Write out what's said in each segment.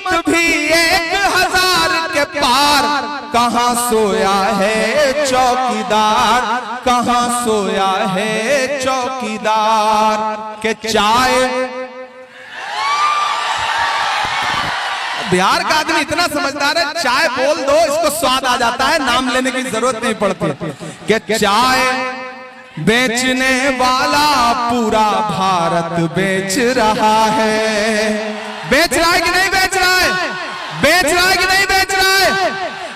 कीमत भी 1000 के पार। कहाँ सोया है चौकीदार, कहाँ सोया है चौकीदार के चाय। बिहार का आदमी इतना समझदार है, चाय बोल दो इसको स्वाद आ जाता है, नाम लेने की जरूरत नहीं पड़ती। कि चाय बेचने वाला पूरा भारत बेच रहा है। बेच रहा है कि नहीं बेच रहा है? बेच रहा है कि नहीं बेच रहा है?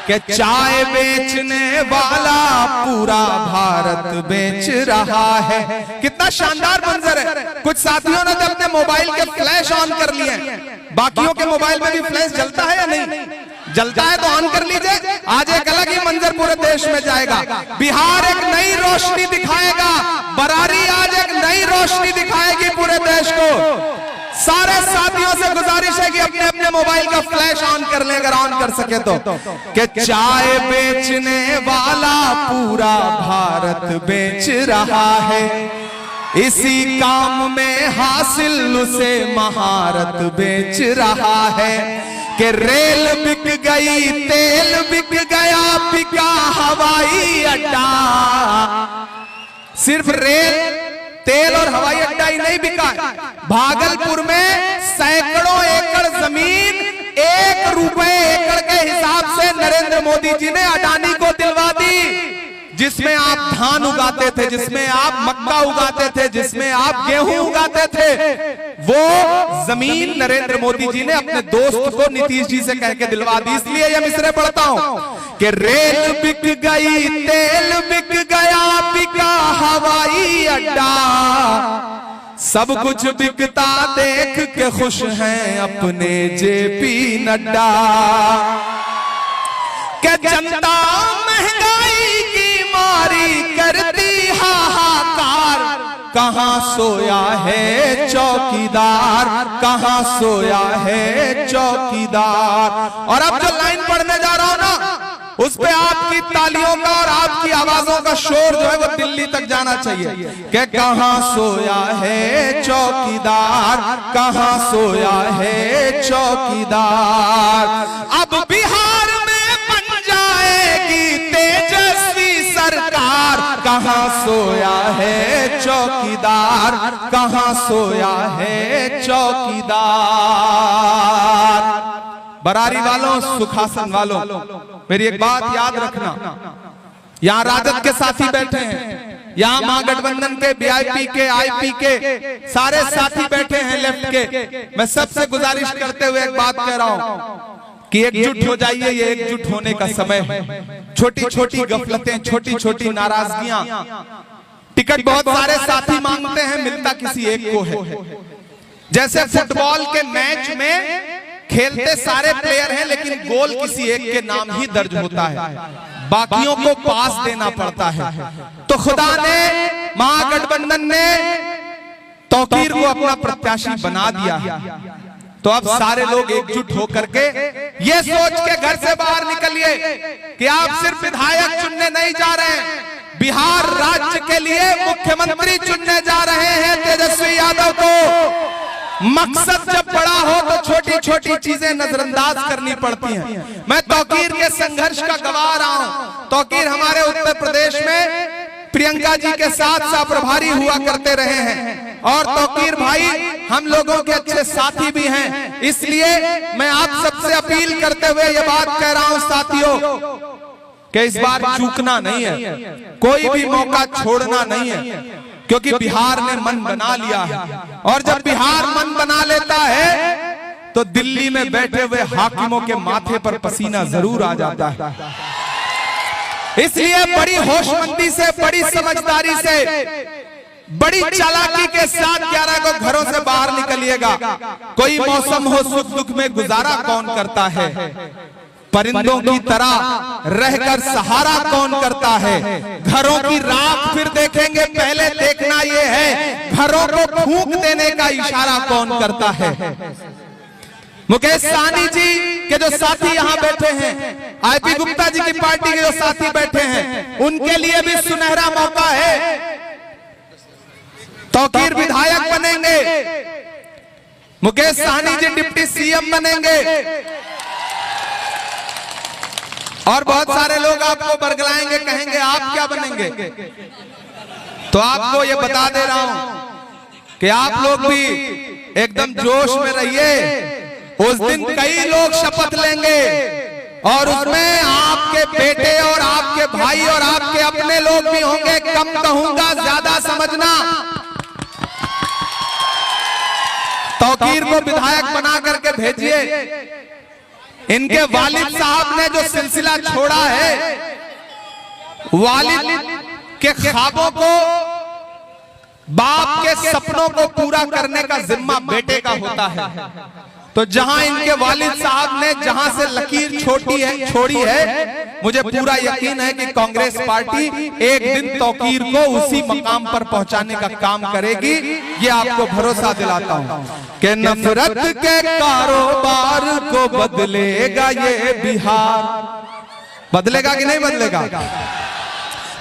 कि चाय बेचने वाला पूरा भारत बेच रहा है। कितना शानदार मंजर है। कुछ साथियों ने जब अपने मोबाइल के फ्लैश ऑन कर लिए, बाकियों के मोबाइल में भी फ्लैश जलता है या नहीं? जलता है तो ऑन कर लीजिए। आज एक अलग ही मंजर पूरे देश में जाएगा। बिहार एक नई रोशनी दिखाएगा, बरारी आज एक नई रोशनी दिखाएगी पूरे देश को। सारे साथियों से गुजारिश है कि अपने अपने मोबाइल का फ्लैश ऑन कर ले, अगर ऑन कर सके तो। कि चाय बेचने वाला पूरा भारत बेच रहा है। इसी काम में हासिल उसे महारत बेच रहा है। कि रेल बिक गई, तेल बिक गया, बिका हवाई अड्डा। सिर्फ रेल, तेल और हवाई अड्डा ही नहीं बिका, भागलपुर में सैकड़ों एकड़ जमीन 1 रुपए एकड़ के हिसाब से नरेंद्र मोदी जी ने अडानी को दिलवा दी। जिसमें आप धान उगाते थे, जिसमें आप मक्का उगाते थे, जिसमें आप गेहूं उगाते थे, वो जमीन नरेंद्र मोदी जी ने अपने दोस्त को नीतीश जी से कह के दिलवा दी। इसलिए ये मिसरे पढ़ता हूं कि रेल बिक गई, तेल बिक गया, बिका हवाई अड्डा। सब कुछ बिकता देख के खुश हैं अपने जेपी नड्डा। क्या जनता महंगाई की मारी करती हाहाकार। कहाँ सोया है चौकीदार, कहाँ सोया है चौकीदार। और अब जो लाइन पढ़ने जा रहा हूं ना, उस पे आपकी तालियों का और आपकी आवाजों का शोर जो है वो दिल्ली तक जाना चाहिए। कि कहाँ सोया है चौकीदार, कहाँ सोया है चौकीदार। अब बिहार में बन जाएगी तेजस्वी सरकार। कहाँ सोया है चौकीदार, कहाँ सोया है चौकीदार। बरारी वालों, सुखासन वालों, मेरी एक बात याद रखना। यहाँ राजद के साथी बैठे हैं, यहाँ महागठबंधन के, वीआईपी के, आईपी के सारे साथी बैठे हैं लेफ्ट के। मैं सबसे गुजारिश करते हुए एक बात कह रहा हूँ कि एकजुट हो जाइए। ये एकजुट होने का समय है। छोटी छोटी गफलतें, छोटी छोटी नाराजगियां, टिकट बहुत सारे साथी मांगते हैं, मिलता किसी एक को है। जैसे फुटबॉल के मैच में खेलते सारे प्लेयर हैं, लेकिन गोल किसी एक के नाम ही दर्ज होता है, बाकियों को पास देना पड़ता है। तो खुदा ने, महागठबंधन ने तौकीर को अपना प्रत्याशी बना दिया। तो अब सारे लोग एकजुट होकर के ये सोच के घर से बाहर निकलिए कि आप सिर्फ विधायक चुनने नहीं जा रहे हैं, बिहार राज्य के लिए मुख्यमंत्री चुनने जा रहे हैं तेजस्वी यादव को। मकसद जब बड़ा हो तो छोटी छोटी चीजें नजरअंदाज करनी पड़ती हैं। मैं तौकीर के संघर्ष का गवाह रहा हूं। तौकीर हमारे उत्तर प्रदेश में प्रियंका जी के साथ प्रभारी हुआ करते रहे हैं, और तौकीर भाई हम लोगों के अच्छे साथी भी हैं। इसलिए मैं आप सबसे अपील करते हुए ये बात कह रहा हूं साथियों कि इस बार चूकना नहीं है, कोई भी मौका छोड़ना नहीं है, क्योंकि बिहार ने मन बना लिया है। और जब बिहार मन बना लेता है तो दिल्ली में बैठे हुए हाकिमों के माथे पर पसीना जरूर आ जाता है। इसलिए बड़ी होशमंदी से, बड़ी समझदारी से, बड़ी चालाकी के साथ 11 को घरों से बाहर निकलिएगा। कोई मौसम हो, सुख दुख में गुजारा कौन करता है, परिंदों की तरह रहकर सहारा कौन करता है। घरों की राख फिर देखेंगे, पहले देखना यह है घरों को फूंक देने का इशारा कौन करता है। मुकेश सहनी जी के जो साथी यहाँ बैठे हैं, आईपी गुप्ता जी की पार्टी के जो साथी बैठे हैं, उनके लिए भी सुनहरा मौका है। तौकीर विधायक बनेंगे मुकेश सहनी जी डिप्टी सीएम बनेंगे और बहुत सारे लोग आपको बरगलाएंगे, कहेंगे आप क्या बनेंगे। तो आपको ये बता दे रहा हूं कि आप लोग भी एकदम जोश में रहिए। उस दिन कई लोग शपथ लेंगे और उसमें आपके बेटे और आपके भाई और आपके अपने लोग भी होंगे। कम कहूंगा, ज्यादा समझना। तौकीर को विधायक बना करके भेजिए। इनके वालिद साहब ने जो सिलसिला छोड़ा है, वालिद के ख्वाबों को, बाप के सपनों को पूरा करने का जिम्मा बेटे का होता है। तो जहां इनके वालिद साहब ने जहां से लकीर छोड़ी है, मुझे पूरा यकीन है कि कांग्रेस पार्टी एक दिन तौकीर को उसी मकाम पर पहुंचाने का काम करेगी। ये आपको भरोसा दिलाता हूं कि नफरत के कारोबार को बदलेगा ये बिहार। बदलेगा कि नहीं बदलेगा?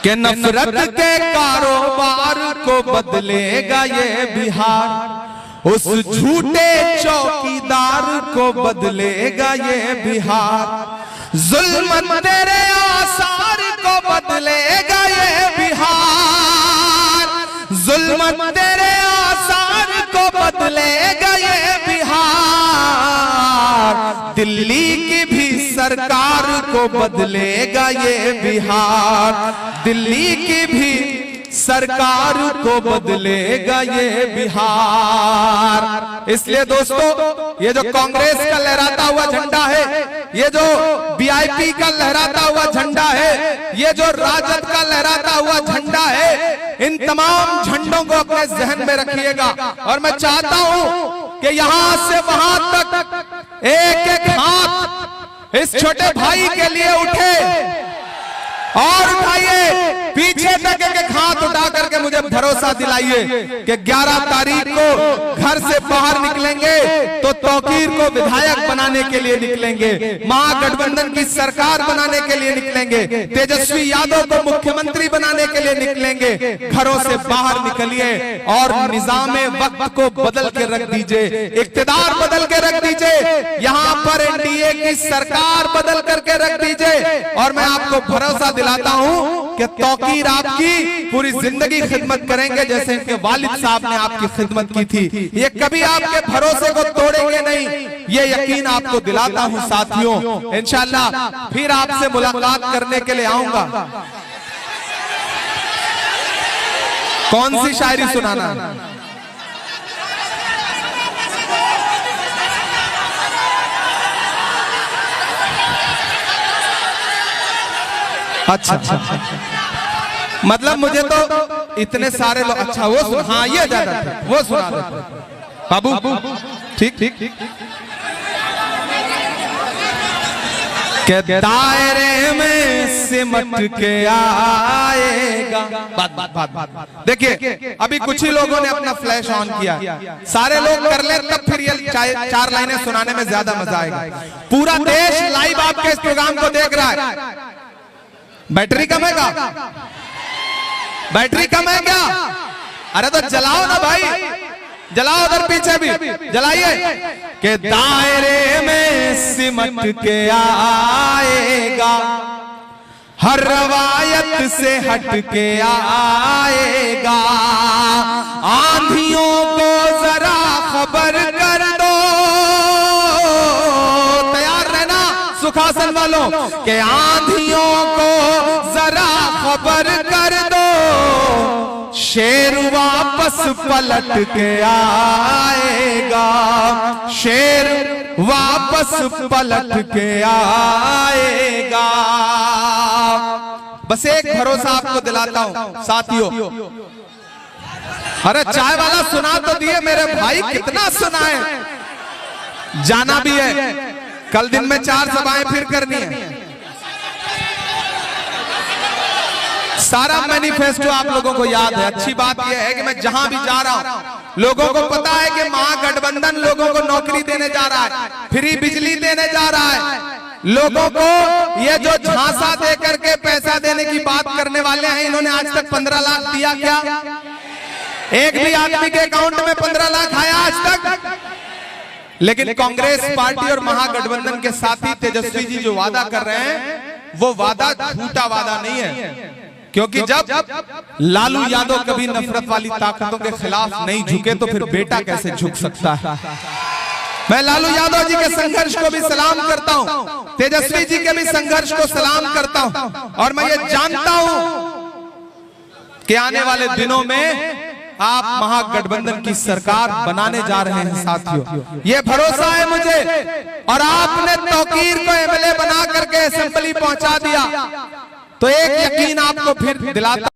कि नफरत के कारोबार को बदलेगा ये बिहार। उस झूठे चौकीदार को बदलेगा ये बिहार। जुल्म तेरे आसार को बदलेगा ये बिहार। जुल्म तेरे आसार को बदलेगा ये बिहार। दिल्ली की भी सरकार को बदलेगा ये बिहार। दिल्ली की भी सरकार को बदलेगा ये बिहार। इसलिए दोस्तों, ये जो कांग्रेस का लहराता हुआ झंडा है, ये जो वीआईपी का लहराता हुआ झंडा है, ये जो राजद का लहराता हुआ झंडा है, इन तमाम झंडों को अपने जहन में रखिएगा। और मैं चाहता हूं कि यहां से वहां तक एक एक हाथ इस छोटे भाई के लिए उठे और उठाइए। पीछे तक एक एक हाथ उठा करके मुझे भरोसा दिलाइए कि 11 तारीख को घर से बाहर निकलेंगे तो तौकीर को विधायक बनाने के लिए निकलेंगे, महागठबंधन की सरकार बनाने के लिए निकलेंगे, तेजस्वी यादव को मुख्यमंत्री बनाने के लिए निकलेंगे। घरों से बाहर निकलिए और निजामे वक्त को बदल के रख दीजिए, इक्तिदार बदल के रख दीजिए, यहाँ पर एनडीए की सरकार बदल करके रख दीजिए। और मैं आपको भरोसा दिलाता हूं कि तौकीर आपकी पूरी जिंदगी खिदमत करेंगे जैसे इनके वालिद साहब ने आपकी खिदमत की थी। ये कभी आपके भरोसे को तोड़ेंगे नहीं, ये यकीन आपको दिलाता हूं साथियों। इंशाअल्लाह फिर आपसे मुलाकात करने के लिए आऊंगा। कौन सी शायरी सुनाना है? अच्छा, मतलब मुझे तो इतने सारे लोग, अच्छा वो हाँ ये ज्यादा वो सुना बाबू। ठीक ठीक के दायरे में सिमट के आएगा। बात देखिए, अभी कुछ ही लोगों ने अपना फ्लैश ऑन किया, सारे लोग कर ले तब फिर ये 4 लाइनें सुनाने में ज्यादा मजा आएगा। पूरा देश लाइव आपके इस प्रोग्राम को देख रहा है। बैटरी कम है क्या? बैटरी कम है क्या? अरे तो जलाओ ना भाई, जलाओ, उधर पीछे भी जलाइए। के दायरे में सिमट के आएगा, हर रवायत से हट के आएगा। आंधियों को जरा खबर कर दो, तैयार रहना सुखासन वालों, के आंधियों को जरा खबर कर दो। शेर वापस पलट के आएगा, शेर वापस पलट के आएगा। बस एक भरोसा आपको दिलाता हूं साथियों। अरे चाय वाला सुना तो दिए मेरे भाई, कितना सुनाए। जाना भी है, कल दिन में 4 सभाएं फिर करनी है। सारा मैनिफेस्टो आप लोगों को याद है। अच्छी बात यह है कि मैं जहां भी जा रहा हूं, लोगों को पता है कि महागठबंधन लोगों को नौकरी देने जा रहा है, फ्री बिजली देने जा रहा है। लोगों को ये जो झांसा दे करके पैसा देने की बात करने वाले हैं, इन्होंने आज तक 15 लाख दिया क्या? एक भी आदमी के अकाउंट में 15 लाख आया आज तक? लेकिन कांग्रेस पार्टी और महागठबंधन के साथी तेजस्वी जी जो वादा कर रहे हैं वो वादा झूठा वादा नहीं है, क्योंकि जब लालू यादव कभी नफरत वाली ताकतों के खिलाफ नहीं झुके तो फिर बेटा कैसे झुक सकता है। मैं लालू यादव जी के संघर्ष को भी सलाम करता हूं, तेजस्वी जी के भी संघर्ष को सलाम करता हूं, और मैं ये जानता हूं कि आने वाले दिनों में आप महागठबंधन की सरकार बनाने जा रहे हैं साथियों, ये भरोसा है मुझे। और आपने तौकीर को एमएलए बना करके असेंबली पहुंचा दिया, तो एक यकीन आपको फिर दिलाता